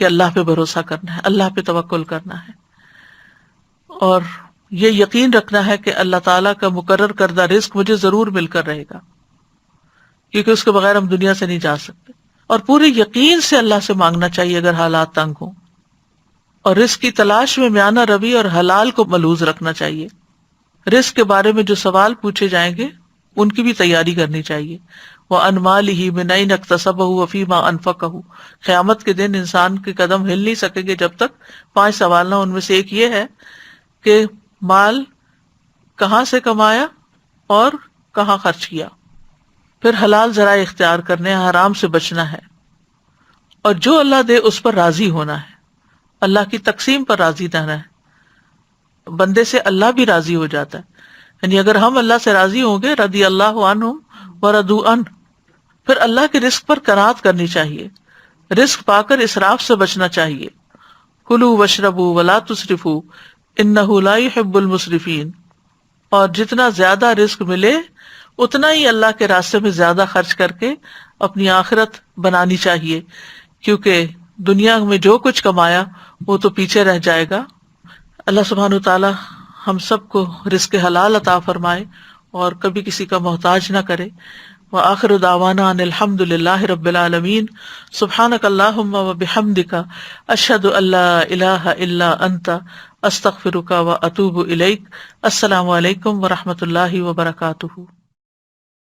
کہ اللہ پہ بھروسہ کرنا ہے، اللہ پہ توکل کرنا ہے، اور یہ یقین رکھنا ہے کہ اللہ تعالیٰ کا مقرر کردہ رزق مجھے ضرور مل کر رہے گا، کیونکہ اس کے بغیر ہم دنیا سے نہیں جا سکتے، اور پورے یقین سے اللہ سے مانگنا چاہیے اگر حالات تنگ ہوں، اور رزق کی تلاش میں میانہ روی اور حلال کو ملحوظ رکھنا چاہیے۔ رزق کے بارے میں جو سوال پوچھے جائیں گے ان کی بھی تیاری کرنی چاہیے۔ وَعَنْ مَالِهِ مِنْ أَيْنَ اكْتَسَبَهُ وَفِيمَا أَنْفَقَهُ، قیامت کے دن انسان کے قدم ہل نہیں سکے گے جب تک 5 سوال نہ، ان میں سے ایک یہ ہے کہ مال کہاں سے کمایا اور کہاں خرچ کیا، پھر حلال ذرائع اختیار کرنے، حرام سے بچنا ہے، اور جو اللہ دے اس پر راضی ہونا ہے، اللہ کی تقسیم پر راضی رہنا ہے۔ بندے سے اللہ بھی راضی ہو جاتا ہے، یعنی اگر ہم اللہ سے راضی ہوں گے، رضی اللہ عنہم ورضوا عنہ، پھر اللہ کے رزق پر قناعت کرنی چاہیے، رزق پا کر اسراف سے بچنا چاہیے۔ کلوا واشربوا ولا تسرفوا انہ لا يحب المسرفین، اور جتنا زیادہ رزق ملے اتنا ہی اللہ کے راستے میں زیادہ خرچ کر کے اپنی آخرت بنانی چاہیے، کیونکہ دنیا میں جو کچھ کمایا وہ تو پیچھے رہ جائے گا۔ اللہ سبحانہ وتعالی ہم سب کو رزق حلال عطا فرمائے اور کبھی کسی کا محتاج نہ کرے۔ وآخر دعوانا ان الحمد للہ رب العالمین۔ سبحانک اللہم وبحمدک، اشہد ان لا الہ الا انت، استغفرک واتوب الیک۔ السلام علیکم ورحمۃ اللہ وبرکاتہ۔